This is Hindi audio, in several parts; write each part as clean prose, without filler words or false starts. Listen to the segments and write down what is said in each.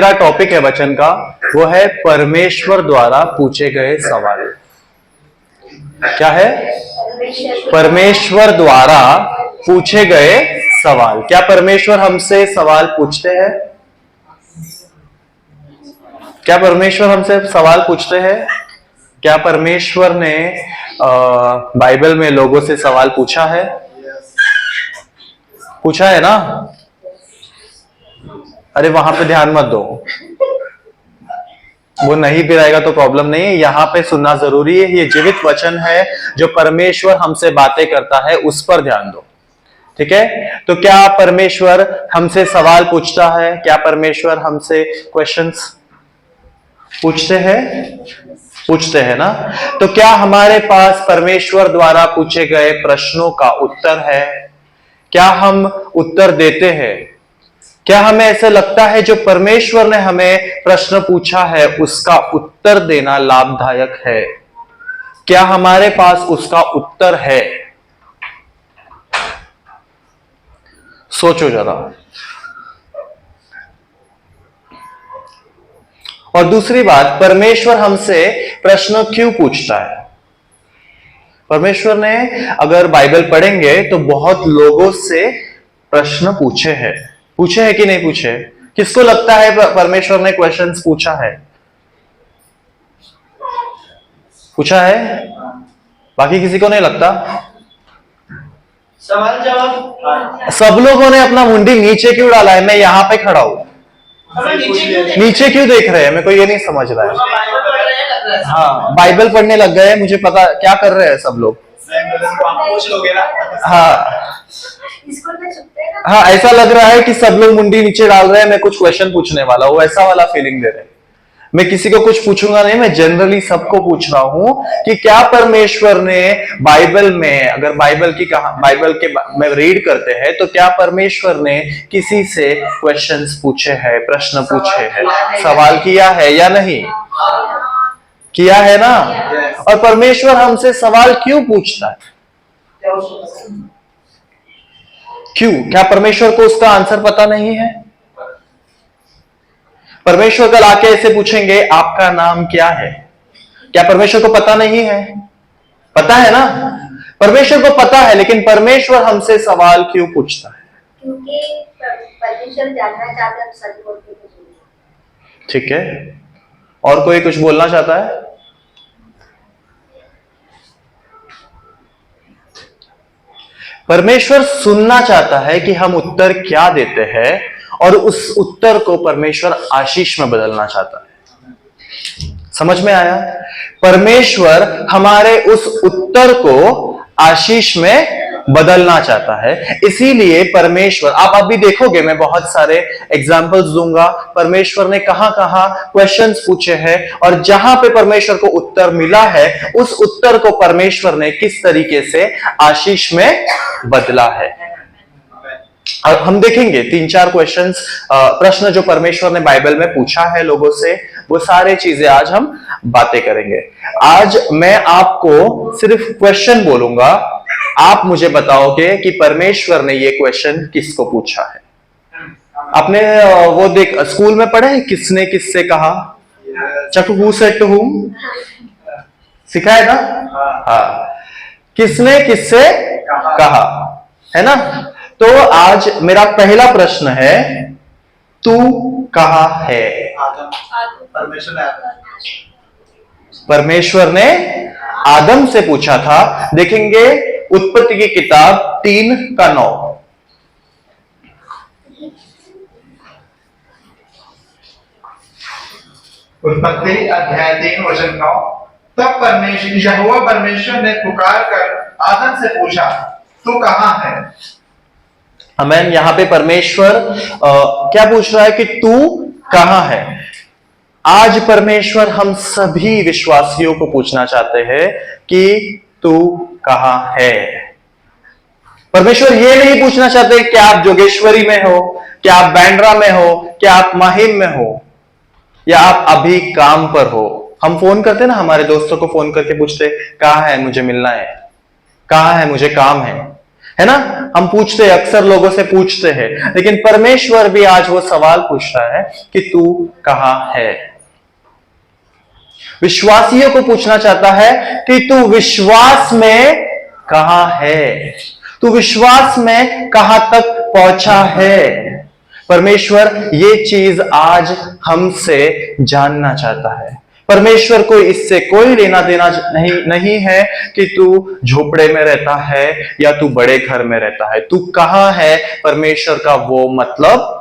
मेरा टॉपिक है वचन का, वो है परमेश्वर द्वारा पूछे गए सवाल। क्या है? परमेश्वर द्वारा पूछे गए सवाल। क्या परमेश्वर हमसे सवाल पूछते हैं? क्या परमेश्वर हमसे सवाल पूछते हैं? क्या परमेश्वर ने बाइबल में लोगों से सवाल पूछा है? पूछा है ना? अरे वहां पे ध्यान मत दो, वो नहीं भी रहेगा तो प्रॉब्लम नहीं है, यहां पे सुनना जरूरी है। ये जीवित वचन है जो परमेश्वर हमसे बातें करता है, उस पर ध्यान दो। ठीक है? तो क्या परमेश्वर हमसे सवाल पूछता है? क्या परमेश्वर हमसे क्वेश्चंस पूछते हैं? पूछते हैं ना? तो क्या हमारे पास परमेश्वर द्वारा पूछे गए प्रश्नों का उत्तर है? क्या हम उत्तर देते हैं? क्या हमें ऐसा लगता है जो परमेश्वर ने हमें प्रश्न पूछा है उसका उत्तर देना लाभदायक है? क्या हमारे पास उसका उत्तर है? सोचो जरा। और दूसरी बात, परमेश्वर हमसे प्रश्न क्यों पूछता है? परमेश्वर ने, अगर बाइबल पढ़ेंगे तो बहुत लोगों से प्रश्न पूछे हैं। पूछे हैं कि नहीं पूछे? किसको लगता है परमेश्वर ने क्वेश्चंस पूछा है? पूछा है? बाकी किसी को नहीं लगता? सवाल जवाब सब लोगों ने अपना मुंडी नीचे क्यों डाला है? मैं यहां पे खड़ा हूं, नीचे क्यों देख रहे हैं? मेरे को ये नहीं समझ रहा है। हाँ, बाइबल पढ़ने लग गए, मुझे पता क्या कर रहे हैं सब लोग। हाँ हाँ, ऐसा लग रहा है कि सब लोग मुंडी नीचे डाल रहे हैं, मैं कुछ क्वेश्चन पूछने वाला हूँ, ऐसा वाला फीलिंग दे रहे हैं। मैं किसी को कुछ पूछूंगा नहीं, मैं जनरली सबको पूछ रहा हूं कि क्या परमेश्वर ने बाइबल में, अगर बाइबल के में रीड करते हैं तो क्या परमेश्वर ने किसी से क्वेश्चंस पूछे हैं, प्रश्न पूछे हैं, सवाल किया है या नहीं? किया है ना? और परमेश्वर हमसे सवाल क्यों पूछता है? क्यों? क्या परमेश्वर को उसका आंसर पता नहीं है? परमेश्वर कल आके ऐसे पूछेंगे, आपका नाम क्या है? क्या परमेश्वर को पता नहीं है? पता है ना? परमेश्वर को पता है, लेकिन परमेश्वर हमसे सवाल क्यों पूछता है? क्योंकि परमेश्वर जानना चाहता है, सच बोलते हैं। ठीक है, और कोई कुछ बोलना चाहता है? परमेश्वर सुनना चाहता है कि हम उत्तर क्या देते हैं, और उस उत्तर को परमेश्वर आशीष में बदलना चाहता है। समझ में आया? परमेश्वर हमारे उस उत्तर को आशीष में बदलना चाहता है। इसीलिए परमेश्वर, आप अभी देखोगे, मैं बहुत सारे एग्जाम्पल्स दूंगा, परमेश्वर ने कहां कहां क्वेश्चंस पूछे हैं, और जहां पे परमेश्वर को उत्तर मिला है, उस उत्तर को परमेश्वर ने किस तरीके से आशीष में बदला है। और हम देखेंगे 3-4 क्वेश्चंस, प्रश्न जो परमेश्वर ने बाइबल में पूछा है लोगों से, वो सारे चीजें आज हम बातें करेंगे। आज मैं आपको सिर्फ क्वेश्चन बोलूंगा, आप मुझे बताओगे कि परमेश्वर ने ये क्वेश्चन किसको पूछा है। आपने वो स्कूल में पढ़े हैं, किसने किससे कहा? चकू हु सेड टू हुम, सिखा है ना? हाँ, किसने किससे कहा, है ना? तो आज मेरा पहला प्रश्न है, तू कहाँ है? परमेश्वर ने आदम से पूछा था। देखेंगे उत्पत्ति की किताब 3:9। उत्पत्ति अध्याय 3 वचन 9। तब यहोवा परमेश्वर ने पुकार कर आदम से पूछा, तू कहाँ है? आमीन। यहाँ पे परमेश्वर क्या पूछ रहा है कि तू कहाँ है। आज परमेश्वर हम सभी विश्वासियों को पूछना चाहते हैं कि तू कहाँ है। परमेश्वर ये नहीं पूछना चाहते कि आप जोगेश्वरी में हो, क्या आप बैंड्रा में हो, क्या आप माहिम में हो, या आप अभी काम पर हो। हम फोन करते ना, हमारे दोस्तों को फोन करके पूछते, कहाँ है, मुझे मिलना है, कहाँ है, मुझे काम है है ना? हम पूछते हैं, अक्सर लोगों से पूछते हैं, लेकिन परमेश्वर भी आज वो सवाल पूछ रहा है कि तू कहां है। विश्वासियों को पूछना चाहता है कि तू विश्वास में कहां है, तू विश्वास में कहां तक पहुंचा है। परमेश्वर ये चीज आज हमसे जानना चाहता है। परमेश्वर को इससे कोई लेना देना नहीं है कि तू झोपड़े में रहता है या तू बड़े घर में रहता है, तू कहां है, परमेश्वर का वो मतलब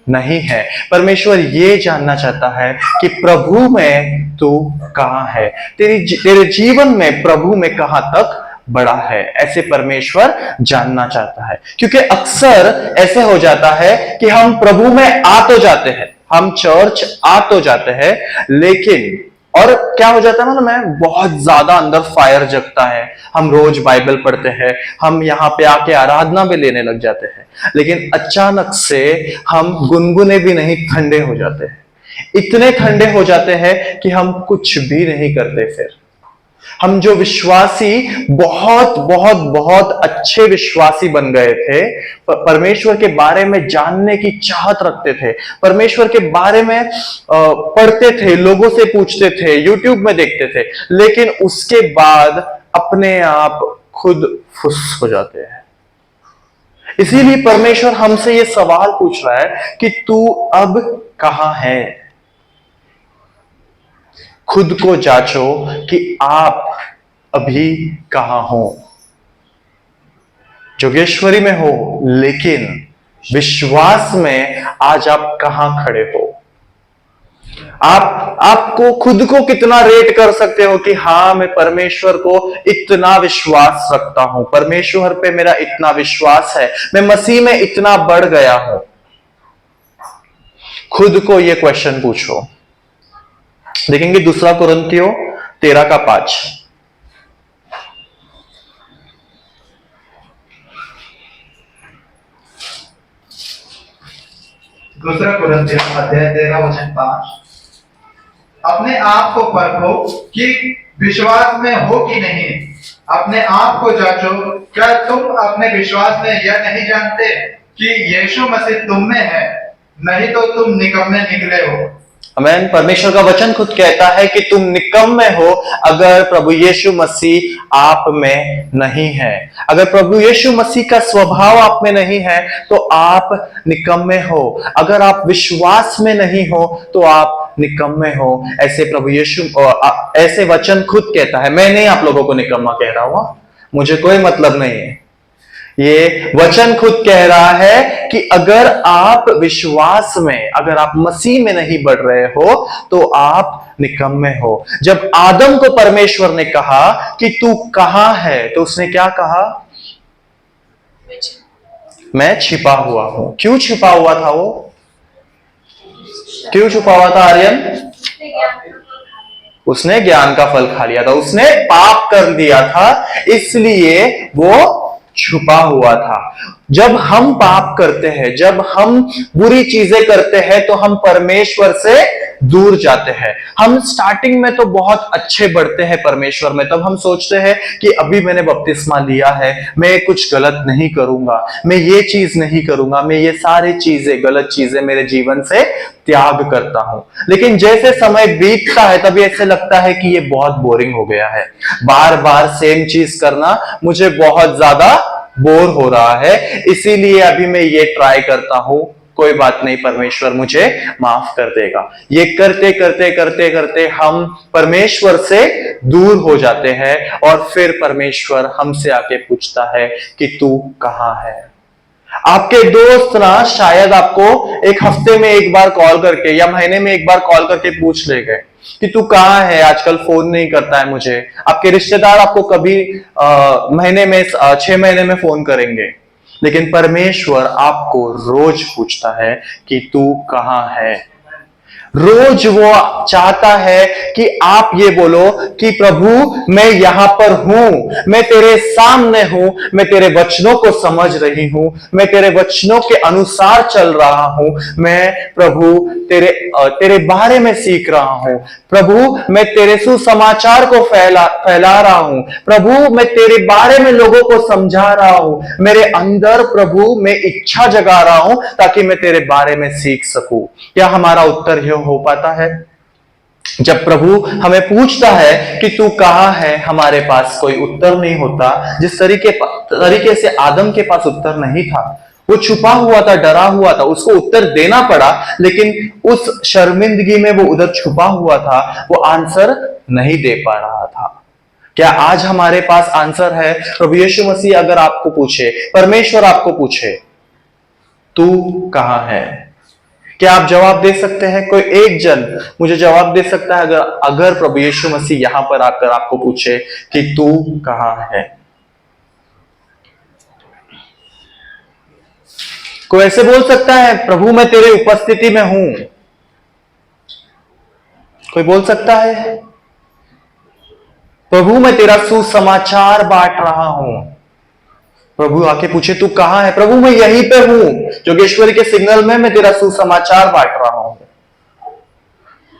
नहीं है। परमेश्वर ये जानना चाहता है कि प्रभु में तू कहां है, तेरे जीवन में प्रभु में कहां तक बड़ा है, ऐसे परमेश्वर जानना चाहता है। क्योंकि अक्सर ऐसे हो जाता है कि हम प्रभु में आ तो जाते हैं, हम चर्च आ तो जाते हैं, लेकिन और क्या हो जाता है मालूम है, बहुत ज्यादा अंदर फायर जगता है, हम रोज बाइबल पढ़ते हैं, हम यहाँ पे आके आराधना भी लेने लग जाते हैं, लेकिन अचानक से हम गुनगुने भी नहीं, ठंडे हो जाते हैं। इतने ठंडे हो जाते हैं कि हम कुछ भी नहीं करते। फिर हम जो विश्वासी बहुत बहुत बहुत अच्छे विश्वासी बन गए थे, परमेश्वर के बारे में जानने की चाहत रखते थे, परमेश्वर के बारे में पढ़ते थे, लोगों से पूछते थे, यूट्यूब में देखते थे, लेकिन उसके बाद अपने आप खुद फुस हो जाते हैं। इसीलिए परमेश्वर हमसे ये सवाल पूछ रहा है कि तू अब कहां है। खुद को जांचो कि आप अभी कहां हो। जोगेश्वरी में हो, लेकिन विश्वास में आज आप कहां खड़े हो। आपको खुद को कितना रेट कर सकते हो कि हाँ, मैं परमेश्वर को इतना विश्वास रखता हूं, परमेश्वर पे मेरा इतना विश्वास है, मैं मसीह में इतना बढ़ गया हूं। खुद को यह क्वेश्चन पूछो। देखेंगे 2 कुरिन्थियों 13:5। दूसरा कुरिन्थियों अध्याय 13:5। अपने आप को परखो कि विश्वास में हो कि नहीं, अपने आप को जांचो, क्या तुम अपने विश्वास में यह नहीं जानते कि यीशु मसीह तुम में है, नहीं तो तुम निकम्मे निकले हो। आमीन। परमेश्वर का वचन खुद कहता है कि तुम निकम्मे हो अगर प्रभु यीशु मसीह आप में नहीं है। अगर प्रभु यीशु मसीह का स्वभाव आप में नहीं है तो आप निकम्मे हो। अगर आप विश्वास में नहीं हो तो आप निकम्मे हो। ऐसे प्रभु यीशु ऐसे वचन खुद कहता है। मैं नहीं आप लोगों को निकम्मा कह रहा हूं, मुझे कोई मतलब नहीं है। ये वचन खुद कह रहा है कि अगर आप विश्वास में, अगर आप मसीह में नहीं बढ़ रहे हो तो आप निकम्मे हो। जब आदम को परमेश्वर ने कहा कि तू कहां है, तो उसने क्या कहा? मैं छिपा हुआ हूं। क्यों छिपा हुआ था वो? क्यों छुपा हुआ था आर्यन? उसने ज्ञान का फल खा लिया था, उसने पाप कर दिया था, इसलिए वो छुपा हुआ था। जब हम पाप करते हैं, जब हम बुरी चीजें करते हैं तो हम परमेश्वर से दूर जाते हैं। हम स्टार्टिंग में तो बहुत अच्छे बढ़ते हैं परमेश्वर में, तब हम सोचते हैं कि अभी मैंने बपतिस्मा लिया है, मैं कुछ गलत नहीं करूंगा, मैं ये चीज नहीं करूंगा, मैं ये सारी चीजें, गलत चीजें मेरे जीवन से त्याग करता हूं। लेकिन जैसे समय बीतता है तभी ऐसे लगता है कि ये बहुत बोरिंग हो गया है, बार बार सेम चीज करना मुझे बहुत ज्यादा बोर हो रहा है, इसीलिए अभी मैं ये ट्राई करता हूं। कोई बात नहीं, परमेश्वर मुझे माफ कर देगा। ये करते करते करते करते हम परमेश्वर से दूर हो जाते हैं और फिर परमेश्वर हमसे आके पूछता है कि तू कहां है। आपके दोस्त ना शायद आपको एक हफ्ते में एक बार कॉल करके या महीने में एक बार कॉल करके पूछ ले गए कि तू कहां है, आजकल फोन नहीं करता है मुझे। आपके रिश्तेदार आपको कभी महीने में 6 महीने में फोन करेंगे, लेकिन परमेश्वर आपको रोज पूछता है कि तू कहां है। रोज वो चाहता है कि आप ये बोलो कि प्रभु मैं यहां पर हूं, मैं तेरे सामने हूं, मैं तेरे वचनों को समझ रही हूं, मैं तेरे वचनों के अनुसार चल रहा हूं, मैं प्रभु तेरे बारे में सीख रहा हूं, प्रभु मैं तेरे सुसमाचार को फैला रहा हूं, प्रभु मैं तेरे बारे में लोगों को समझा रहा हूं, मेरे अंदर प्रभु मैं इच्छा जगा रहा हूं ताकि मैं तेरे बारे में सीख सकूं। क्या हमारा उत्तर यह हो पाता है? जब प्रभु हमें पूछता है कि तू कहां है, हमारे पास कोई उत्तर नहीं होता। जिस तरीके से आदम के पास उत्तर नहीं था, वो छुपा हुआ था, डरा हुआ था, उसको उत्तर देना पड़ा, लेकिन उस शर्मिंदगी में वो उधर छुपा हुआ था, वो आंसर नहीं दे पा रहा था। क्या आज हमारे पास आंसर है? प्रभु यीशु मसीह अगर आपको पूछे, परमेश्वर आपको पूछे तू कहां है, क्या आप जवाब दे सकते हैं? कोई एक जन मुझे जवाब दे सकता है अगर प्रभु यीशु मसीह यहां पर आकर आपको पूछे कि तू कहां है? कोई ऐसे बोल सकता है प्रभु मैं तेरे उपस्थिति में हूं? कोई बोल सकता है प्रभु मैं तेरा सुसमाचार बांट रहा हूं? प्रभु आके पूछे तू कहां है? प्रभु मैं यहीं पे हूं, जोगेश्वरी के सिग्नल में मैं तेरा सुसमाचार बांट रहा हूं।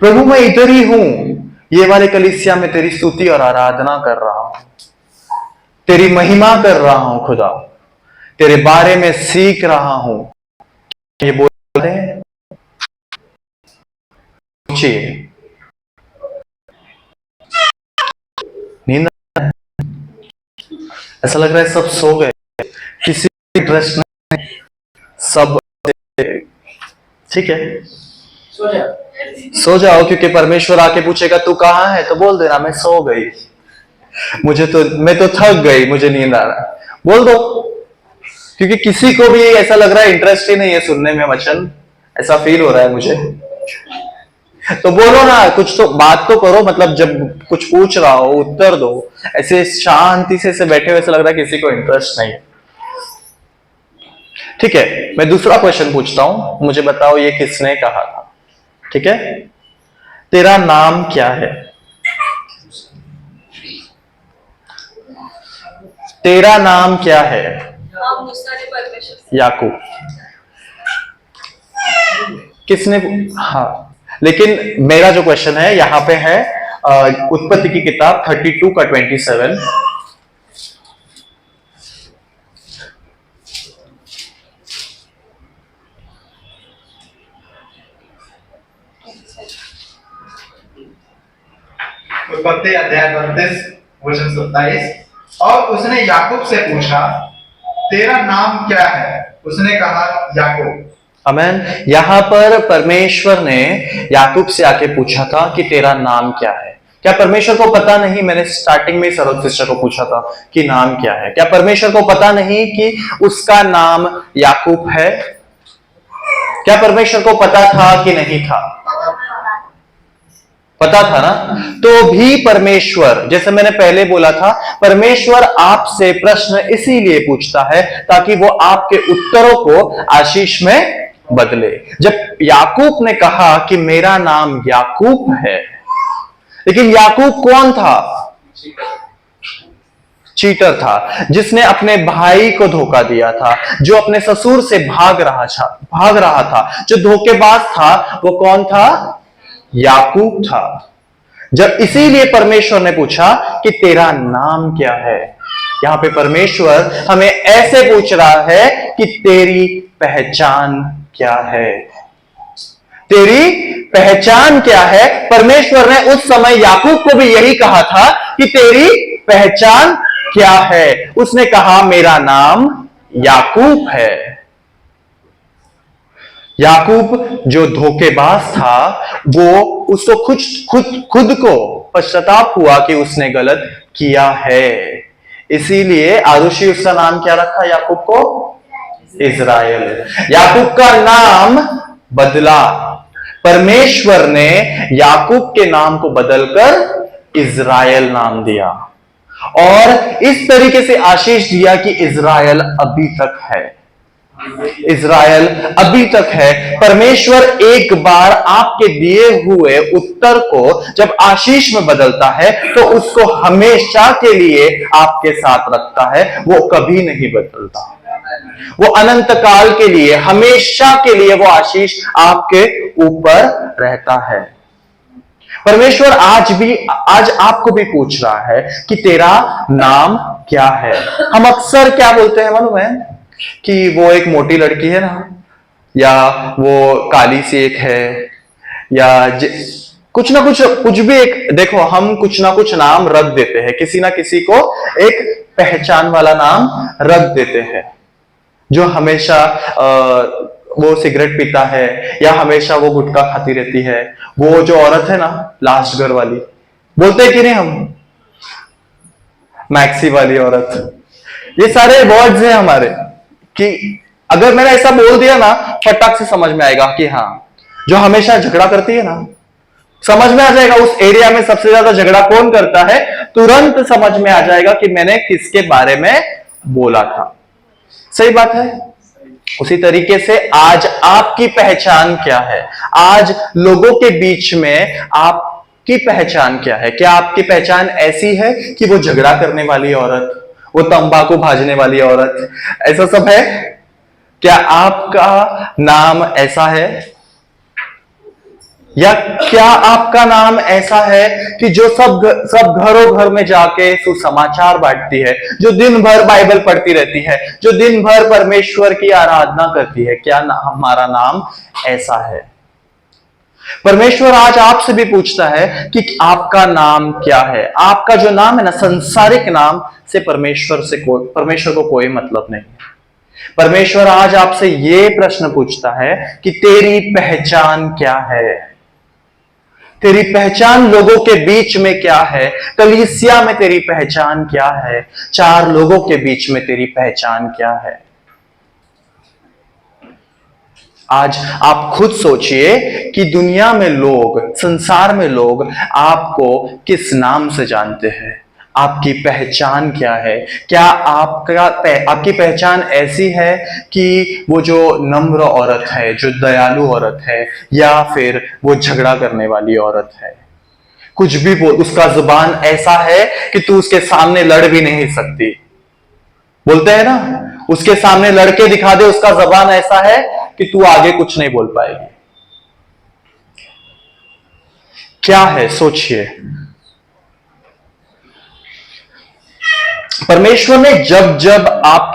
प्रभु मैं इधर ही हूं, ये वाले कलीसिया में तेरी स्तुति और आराधना कर रहा हूं, तेरी महिमा कर रहा हूं खुदा, तेरे बारे में सीख रहा हूं। ये बोलते हैं नींद, ऐसा लग रहा है सब सो गए, किसी इंटरेस्ट नहीं, सब ठीक है सो जाओ, क्योंकि परमेश्वर आके पूछेगा तू कहां है तो बोल देना मैं सो गई, मैं तो थक गई, मुझे नींद आ रहा है, बोल दो। क्योंकि किसी को भी ऐसा लग रहा है इंटरेस्ट ही नहीं है सुनने में वचन, ऐसा फील हो रहा है मुझे। तो बोलो ना, कुछ तो बात तो करो, मतलब जब कुछ पूछ रहा हो उत्तर दो। ऐसे शांति से बैठे हुए ऐसा लग रहा है किसी को इंटरेस्ट नहीं है। ठीक है, मैं दूसरा क्वेश्चन पूछता हूं, मुझे बताओ ये किसने कहा था? ठीक है, तेरा नाम क्या है? तेरा नाम क्या है? याकूब। किसने? हाँ, लेकिन मेरा जो क्वेश्चन है यहां पे है उत्पत्ति की किताब 32 का 27। उत्पत्ति अध्याय 32 वचन 27। और उसने याकूब से पूछा तेरा नाम क्या है? उसने कहा याकूब। आमेन। यहां पर परमेश्वर ने याकूब से आके पूछा था कि तेरा नाम क्या है। क्या परमेश्वर को पता नहीं? मैंने स्टार्टिंग में सरोज सिस्टर को पूछा था कि नाम क्या है। क्या परमेश्वर को पता नहीं कि उसका नाम याकूब है? क्या परमेश्वर को पता था कि नहीं था? पता था ना। तो भी परमेश्वर, जैसे मैंने पहले बोला था, परमेश्वर आपसे प्रश्न इसीलिए पूछता है ताकि वो आपके उत्तरों को आशीष में बदले। जब याकूब ने कहा कि मेरा नाम याकूब है, लेकिन याकूब कौन था? चीटर था, जिसने अपने भाई को धोखा दिया था, जो अपने ससुर से भाग रहा था, जो धोखेबाज था। वो कौन था? याकूब था। जब इसीलिए परमेश्वर ने पूछा कि तेरा नाम क्या है। यहां पे परमेश्वर हमें ऐसे पूछ रहा है कि तेरी पहचान क्या है? तेरी पहचान क्या है? परमेश्वर ने उस समय याकूब को भी यही कहा था कि तेरी पहचान क्या है। उसने कहा मेरा नाम याकूब है। याकूब जो धोखेबाज था, वो उसको खुद को पश्चाताप हुआ कि उसने गलत किया है। इसीलिए आरुषि उसका नाम क्या रखा याकूब को? इज़राइल। याकूब का नाम बदला, परमेश्वर ने याकूब के नाम को बदलकर इज़राइल नाम दिया और इस तरीके से आशीष दिया कि इज़राइल अभी तक है। इज़राइल अभी तक है। परमेश्वर एक बार आपके दिए हुए उत्तर को जब आशीष में बदलता है तो उसको हमेशा के लिए आपके साथ रखता है, वो कभी नहीं बदलता। वो अनंत काल के लिए, हमेशा के लिए वो आशीष आपके ऊपर रहता है। परमेश्वर आज आपको भी पूछ रहा है कि तेरा नाम क्या है। हम अक्सर क्या बोलते हैं मालूम है, कि वो एक मोटी लड़की है ना, या वो काली सी एक है, या कुछ ना कुछ भी एक, देखो हम कुछ ना कुछ नाम रख देते हैं, किसी ना किसी को एक पहचान वाला नाम रख देते हैं। जो हमेशा वो सिगरेट पीता है, या हमेशा वो गुटखा खाती रहती है, वो जो औरत है ना लास्ट घर वाली, बोलते हैं कि नहीं हम, मैक्सी वाली औरत, ये सारे वर्ड्स हैं हमारे, कि अगर मैंने ऐसा बोल दिया ना फटाक से समझ में आएगा कि हाँ, जो हमेशा झगड़ा करती है ना, समझ में आ जाएगा उस एरिया में सबसे ज्यादा झगड़ा कौन करता है, तुरंत समझ में आ जाएगा कि मैंने किसके बारे में बोला था। सही बात है। उसी तरीके से आज आपकी पहचान क्या है? आज लोगों के बीच में आपकी पहचान क्या है? क्या आपकी पहचान ऐसी है कि वो झगड़ा करने वाली औरत, वो तंबाकू भाजने वाली औरत, ऐसा सब है? क्या आपका नाम ऐसा है? या क्या आपका नाम ऐसा है कि जो सब घरों घर में जाके सुसमाचार बांटती है, जो दिन भर बाइबल पढ़ती रहती है, जो दिन भर परमेश्वर की आराधना करती है? क्या हमारा नाम ऐसा है? परमेश्वर आज आपसे भी पूछता है कि आपका नाम क्या है। आपका जो नाम है ना, संसारिक नाम से परमेश्वर को कोई मतलब नहीं। परमेश्वर आज आपसे ये प्रश्न पूछता है कि तेरी पहचान क्या है? तेरी पहचान लोगों के बीच में क्या है? कलीसिया में तेरी पहचान क्या है? चार लोगों के बीच में तेरी पहचान क्या है? आज आप खुद सोचिए कि दुनिया में लोग, संसार में लोग आपको किस नाम से जानते हैं? आपकी पहचान क्या है? क्या आपकी पहचान ऐसी है कि वो जो नम्र औरत है, जो दयालु औरत है, या फिर वो झगड़ा करने वाली औरत है? कुछ भी बोल, उसका जुबान ऐसा है कि तू उसके सामने लड़ भी नहीं सकती। बोलते हैं ना, उसके सामने लड़के दिखा दे, उसका जुबान ऐसा है कि तू आगे कुछ नहीं बोल पाएगी। क्या है? सोचिए। परमेश्वर ने जब आप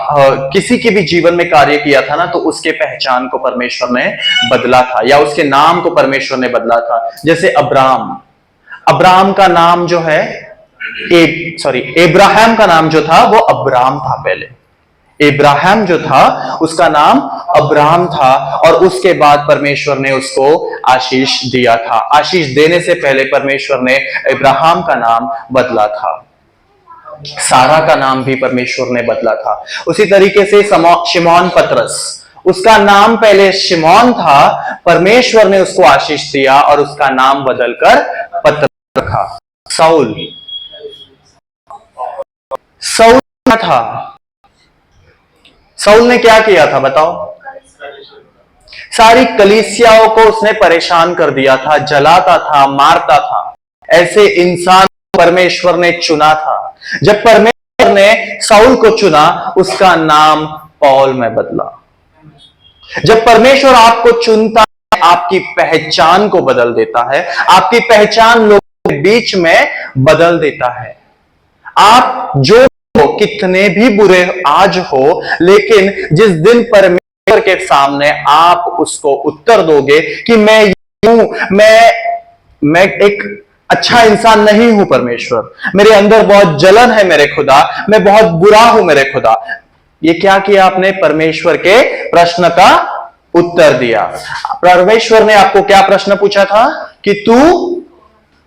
किसी के भी जीवन में कार्य किया था ना, तो उसके पहचान को परमेश्वर ने बदला था, या उसके नाम को परमेश्वर ने बदला था। जैसे अब्राहम का नाम जो है, इब्राहिम का नाम जो था वो अब्राम था। पहले इब्राहिम जो था उसका नाम अब्राहम था, और उसके बाद परमेश्वर ने उसको आशीष दिया था। आशीष देने से पहले परमेश्वर ने इब्राहिम का नाम बदला था। सारा का नाम भी परमेश्वर ने बदला था। उसी तरीके से शिमोन पतरस, उसका नाम पहले शिमोन था, परमेश्वर ने उसको आशीष दिया और उसका नाम बदलकर पतरस रखा। साउल क्या था? साउल ने क्या किया था बताओ? सारी कलीसियाओं को उसने परेशान कर दिया था, जलाता था, मारता था। ऐसे इंसान परमेश्वर ने चुना था। जब परमेश्वर ने साउल को चुना, उसका नाम पौल में बदला। जब परमेश्वर आपको चुनता है, आपकी पहचान को बदल देता है, आपकी पहचान लोगों के बीच में बदल देता है। आप जो कितने भी बुरे आज हो, लेकिन जिस दिन परमेश्वर के सामने आप उसको उत्तर दोगे कि मैं एक अच्छा इंसान नहीं हूं परमेश्वर, मेरे अंदर बहुत जलन है मेरे खुदा, मैं बहुत बुरा हूं मेरे खुदा, ये क्या किया आपने? परमेश्वर के प्रश्न का उत्तर दिया। परमेश्वर ने आपको क्या प्रश्न पूछा था कि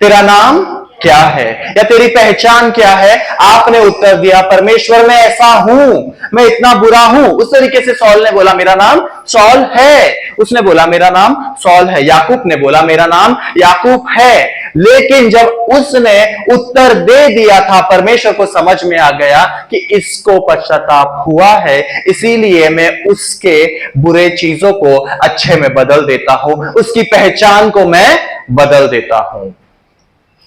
तेरा नाम क्या है, या तेरी पहचान क्या है? आपने उत्तर दिया, परमेश्वर मैं ऐसा हूं, मैं इतना बुरा हूं। उस तरीके से सौल ने बोला मेरा नाम सौल है, उसने बोला मेरा नाम सौल है। याकूब ने बोला मेरा नाम याकूब है। लेकिन जब उसने उत्तर दे दिया था, परमेश्वर को समझ में आ गया कि इसको पश्चाताप हुआ है, इसीलिए मैं उसके बुरे चीजों को अच्छे में बदल देता हूं, उसकी पहचान को मैं बदल देता हूं।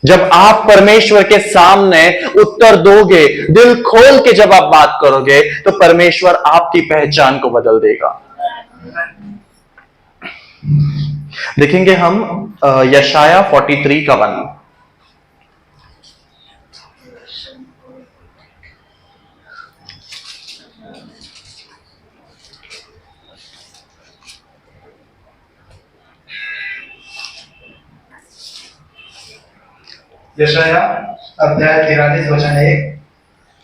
जब आप परमेश्वर के सामने उत्तर दोगे, दिल खोल के जब आप बात करोगे, तो परमेश्वर आपकी पहचान को बदल देगा। देखेंगे हम यशाया 43 का 1। यशाया अध्याय 43 वचन 1।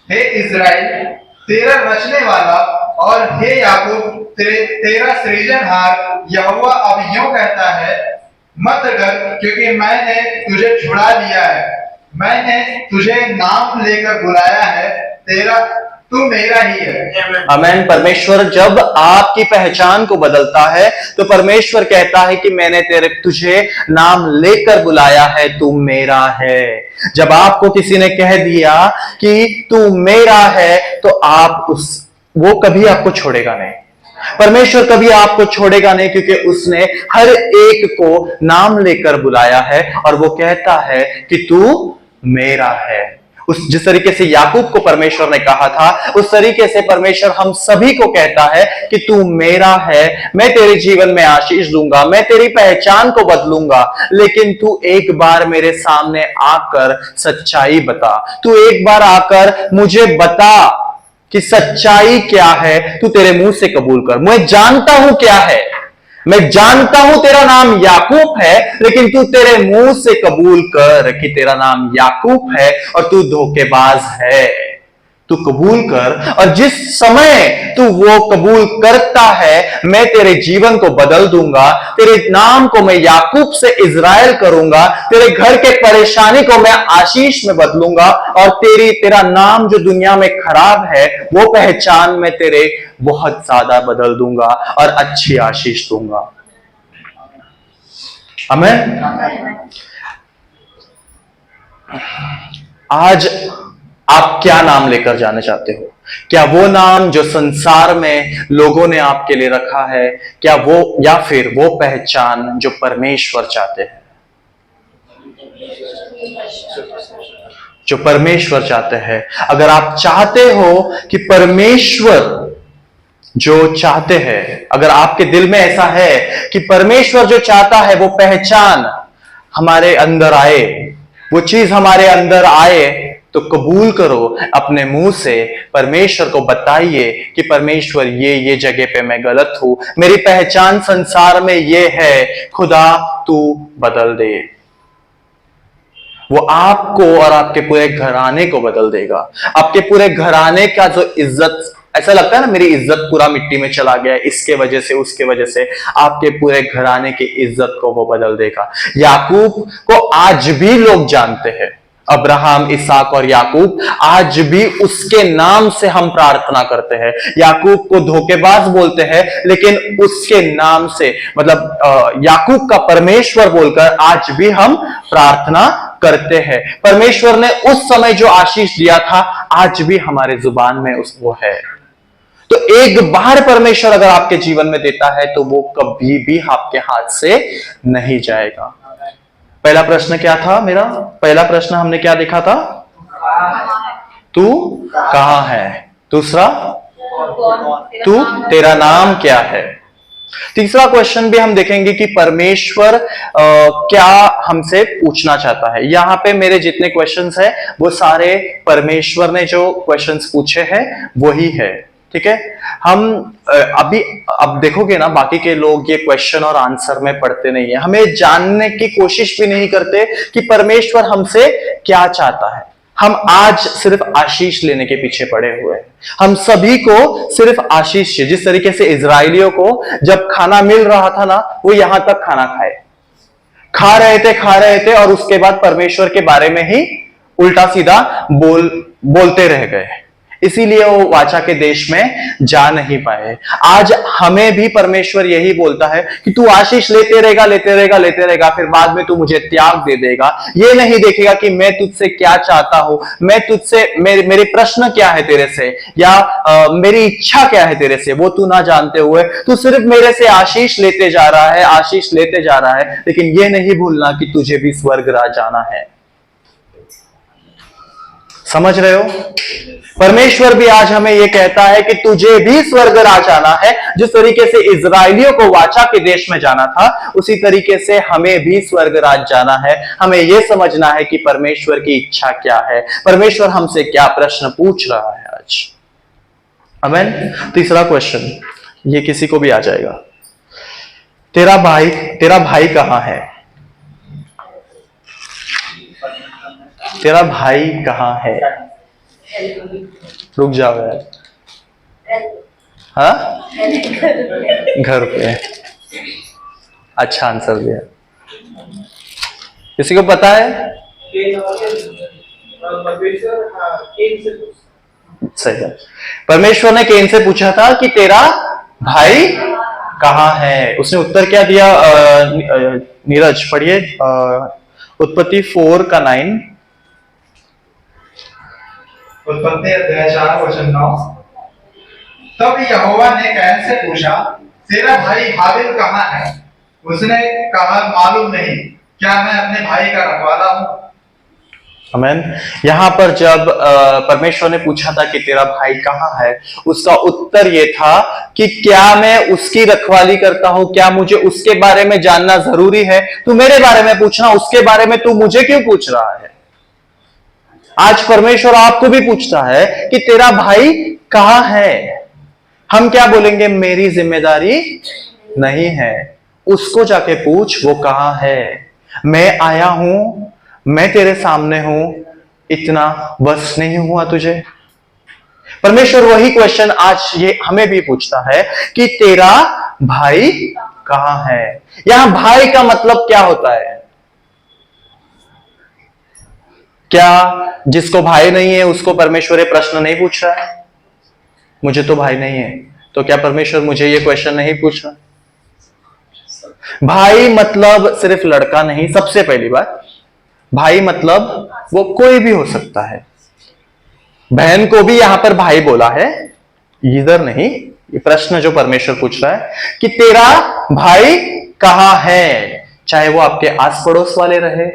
हे इज़राइल, तेरा रचने वाला और हे याकूब तेरा सृजनहार यहोवा अब यूं कहता है, मत डर, क्योंकि मैंने तुझे छुड़ा लिया है, मैंने तुझे नाम लेकर बुलाया है, तू मेरा ही है। आमीन। परमेश्वर जब आपकी पहचान को बदलता है, तो परमेश्वर कहता है कि मैंने तुझे नाम लेकर बुलाया है, तू मेरा है। जब आपको किसी ने कह दिया कि तू मेरा है, तो वो कभी आपको छोड़ेगा नहीं। परमेश्वर कभी आपको छोड़ेगा नहीं, क्योंकि उसने हर एक को नाम लेकर बुलाया है और वो कहता है कि तू मेरा है। जिस तरीके से याकूब को परमेश्वर ने कहा था, उस तरीके से परमेश्वर हम सभी को कहता है कि तू मेरा है, मैं तेरे जीवन में आशीष दूंगा, मैं तेरी पहचान को बदलूंगा, लेकिन तू एक बार मेरे सामने आकर सच्चाई बता, तू एक बार आकर मुझे बता कि सच्चाई क्या है। तू तेरे मुंह से कबूल कर, मैं जानता हूं क्या है, मैं जानता हूं तेरा नाम याकूब है, लेकिन तू तेरे मुंह से कबूल कर कि तेरा नाम याकूब है और तू धोखेबाज है। तू कबूल कर, और जिस समय तू वो कबूल करता है, मैं तेरे जीवन को बदल दूंगा, तेरे नाम को मैं याकूब से इज़राइल करूंगा, तेरे घर के परेशानी को मैं आशीष में बदलूंगा, और तेरा नाम जो दुनिया में खराब है, वो पहचान में तेरे बहुत ज्यादा बदल दूंगा और अच्छी आशीष दूंगा। आमीन। आज आप क्या नाम लेकर जाना चाहते हो? क्या वो नाम जो संसार में लोगों ने आपके लिए रखा है, क्या वो, या फिर वो पहचान जो परमेश्वर चाहते हैं? जो परमेश्वर चाहते हैं। अगर आप चाहते हो कि परमेश्वर जो चाहते हैं, अगर आपके दिल में ऐसा है कि परमेश्वर जो चाहता है वो पहचान हमारे अंदर आए, वो चीज हमारे अंदर आए, तो कबूल करो अपने मुंह से, परमेश्वर को बताइए कि परमेश्वर ये जगह पे मैं गलत हूं, मेरी पहचान संसार में ये है, खुदा तू बदल दे। वो आपको और आपके पूरे घराने को बदल देगा। आपके पूरे घराने का जो इज्जत, ऐसा लगता है ना मेरी इज्जत पूरा मिट्टी में चला गया इसके वजह से, उसके वजह से, आपके पूरे घराने की इज्जत को वो बदल देगा। याकूब को आज भी लोग जानते हैं, अब्राहम, इसहाक और याकूब, आज भी उसके नाम से हम प्रार्थना करते हैं। याकूब को धोखेबाज बोलते हैं, लेकिन उसके नाम से, मतलब याकूब का परमेश्वर बोलकर आज भी हम प्रार्थना करते हैं। परमेश्वर ने उस समय जो आशीष दिया था, आज भी हमारे जुबान में वो है। तो एक बार परमेश्वर अगर आपके जीवन में देता है, तो वो कभी भी आपके हाथ से नहीं जाएगा। पहला प्रश्न क्या था मेरा? पहला प्रश्न हमने क्या देखा था? तू कहां है? दूसरा, तेरा नाम क्या है? तीसरा क्वेश्चन भी हम देखेंगे कि परमेश्वर क्या हमसे पूछना चाहता है। यहां पे मेरे जितने क्वेश्चंस हैं, वो सारे परमेश्वर ने जो क्वेश्चंस पूछे हैं वही है। ठीक है, हम अब देखोगे ना, बाकी के लोग ये क्वेश्चन और आंसर में पढ़ते नहीं है, हमें जानने की कोशिश भी नहीं करते कि परमेश्वर हमसे क्या चाहता है। हम आज सिर्फ आशीष लेने के पीछे पड़े हुए हैं। हम सभी को सिर्फ आशीष चाहिए। जिस तरीके से इजरायलियों को जब खाना मिल रहा था ना, वो यहां तक खाना खा रहे थे और उसके बाद परमेश्वर के बारे में ही उल्टा सीधा बोलते रह गए। इसीलिए वो वाचा के देश में जा नहीं पाए। आज हमें भी परमेश्वर यही बोलता है कि तू आशीष लेते रहेगा, लेते रहेगा, लेते रहेगा, फिर बाद में तू मुझे त्याग दे देगा। ये नहीं देखेगा कि मैं तुझसे क्या चाहता हूं, मैं तुझसे मेरे प्रश्न क्या है तेरे से, या मेरी इच्छा क्या है तेरे से, वो तू ना जानते हुए तू सिर्फ मेरे से आशीष लेते जा रहा है, आशीष लेते जा रहा है। लेकिन ये नहीं भूलना कि तुझे भी स्वर्ग राज जाना है। समझ रहे हो? परमेश्वर भी आज हमें यह कहता है कि तुझे भी स्वर्ग राज जाना है। जिस तरीके से इजराइलियों को वाचा के देश में जाना था, उसी तरीके से हमें भी स्वर्ग राज जाना है। हमें यह समझना है कि परमेश्वर की इच्छा क्या है, परमेश्वर हमसे क्या प्रश्न पूछ रहा है आज। आमीन। तीसरा क्वेश्चन, ये किसी को भी आ जाएगा। तेरा भाई कहां है? तेरा भाई कहां है? रुक जाओ यार। हाँ, घर पे। अच्छा आंसर दिया। किसी को पता है? सही है। परमेश्वर ने केन से पूछा था कि तेरा भाई कहां है। उसने उत्तर क्या दिया? नीरज पढ़िए, उत्पत्ति 4:9। उत्पत्ति अध्याय 4:9। तब यहोवा ने कैन से पूछा, तेरा भाई हाबिल कहाँ है? उसने कहा, मालूम नहीं, क्या मैं अपने भाई का रखवाला हूं? आमीन। यहां पर जब परमेश्वर ने पूछा था कि तेरा भाई कहाँ है, उसका उत्तर यह था कि क्या मैं उसकी रखवाली करता हूं, क्या मुझे उसके बारे में जानना जरूरी है? तू मेरे बारे में पूछना, उसके बारे में तू मुझे क्यों पूछ रहा है? आज परमेश्वर आपको भी पूछता है कि तेरा भाई कहां है। हम क्या बोलेंगे? मेरी जिम्मेदारी नहीं है, उसको जाके पूछ वो कहां है। मैं आया हूं, मैं तेरे सामने हूं, इतना बस नहीं हुआ तुझे? परमेश्वर वही क्वेश्चन आज ये हमें भी पूछता है कि तेरा भाई कहां है। यहां भाई का मतलब क्या होता है? क्या जिसको भाई नहीं है उसको परमेश्वर ये प्रश्न नहीं पूछ रहा है? मुझे तो भाई नहीं है, तो क्या परमेश्वर मुझे ये क्वेश्चन नहीं पूछ रहा? भाई मतलब सिर्फ लड़का नहीं। सबसे पहली बात, भाई मतलब वो कोई भी हो सकता है। बहन को भी यहां पर भाई बोला है, इधर नहीं। ये प्रश्न जो परमेश्वर पूछ रहा है कि तेरा भाई कहां है, चाहे वो आपके आस पड़ोस वाले रहे,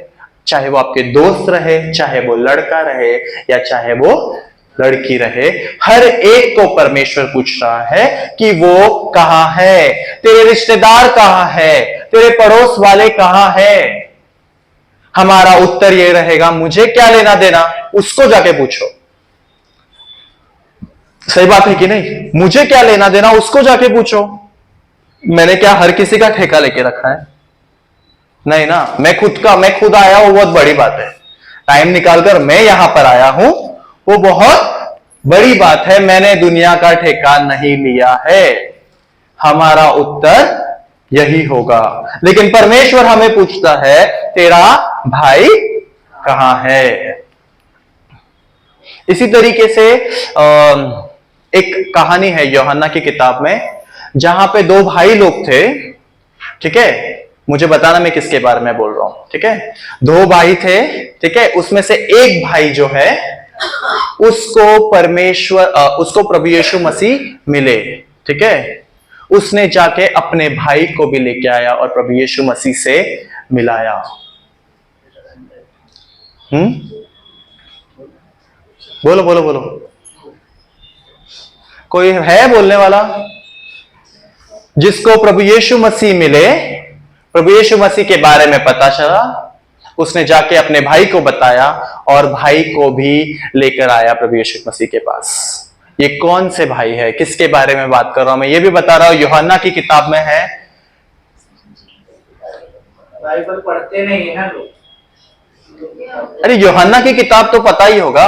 चाहे वो आपके दोस्त रहे, चाहे वो लड़का रहे या चाहे वो लड़की रहे, हर एक को परमेश्वर पूछ रहा है कि वो कहां है। तेरे रिश्तेदार कहां है, तेरे पड़ोस वाले कहां है? हमारा उत्तर यह रहेगा, मुझे क्या लेना देना, उसको जाके पूछो। सही बात है कि नहीं? मुझे क्या लेना देना, उसको जाके पूछो। मैंने क्या हर किसी का ठेका लेके रखा है? नहीं ना। मैं खुद आया हूं, बहुत बड़ी बात है। टाइम निकालकर मैं यहां पर आया हूं, वो बहुत बड़ी बात है। मैंने दुनिया का ठेका नहीं लिया है। हमारा उत्तर यही होगा। लेकिन परमेश्वर हमें पूछता है, तेरा भाई कहां है? इसी तरीके से एक कहानी है यूहन्ना की किताब में, जहां पे दो भाई लोग थे। ठीक है, मुझे बताना मैं किसके बारे में बोल रहा हूं। ठीक है, दो भाई थे। ठीक है, उसमें से एक भाई जो है उसको प्रभु यीशु मसीह मिले। ठीक है, उसने जाके अपने भाई को भी लेके आया और प्रभु यीशु मसीह से मिलाया। बोलो बोलो बोलो, कोई है बोलने वाला? जिसको प्रभु यीशु मसीह मिले, प्रभु यीशु मसीह के बारे में पता चला, उसने जाके अपने भाई को बताया और भाई को भी लेकर आया प्रभु यीशु मसीह के पास। ये कौन से भाई है, किसके बारे में बात कर रहा हूं मैं, ये भी बता रहा हूं। यूहन्ना की किताब में है। बाइबल पढ़ते नहीं है लोग। अरे यूहन्ना की किताब तो पता ही होगा।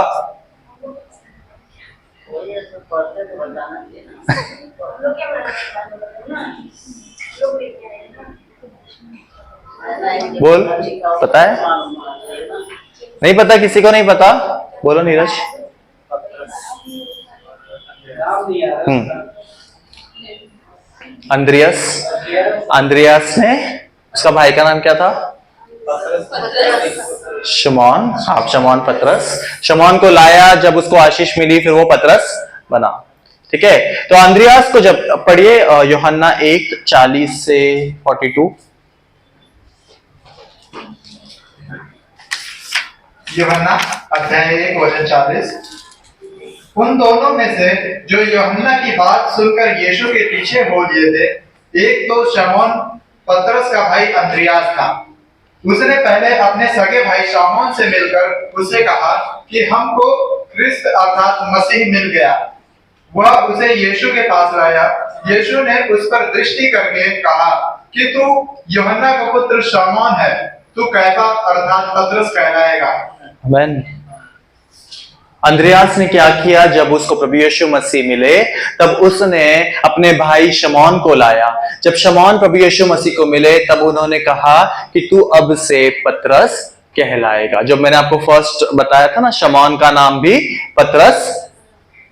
बोल, पता है? नहीं पता? किसी को नहीं पता? बोलो नीरज। साफ नहीं आ रहा। अंद्रियास ने, उसका भाई का नाम क्या था? शमौन। हाँ, शमौन पतरस। शमौन को लाया, जब उसको आशीष मिली फिर वो पतरस बना। ठीक है, तो अंद्रियास को जब पढ़िए यूहन्ना 1:40 से 42। यूहन्ना अध्याय 1 वचन 40। उन दोनों में से जो यूहन्ना की बात सुनकर यीशु के पीछे हो लिए थे, एक तो शमौन पतरस का भाई अंद्रियास था। उसने पहले अपने सगे भाई शमौन से मिलकर उससे कहा कि हमको ख्रिस्त अर्थात मसीह मिल गया। वह उसे यीशु के पास लाया। यीशु ने उस पर दृष्टि करके कहा कि तू यूहन्ना का पुत्र शमौन है, तू कैफा अर्थात पतरस कहलाएगा। आमीन। अंद्रियास ने क्या किया? जब उसको प्रभु यीशु मसीह मिले तब उसने अपने भाई शमौन को लाया। जब शमौन प्रभु यीशु मसीह को मिले तब उन्होंने कहा कि तू अब से पतरस कहलाएगा। जो मैंने आपको फर्स्ट बताया था ना, शमौन का नाम भी पतरस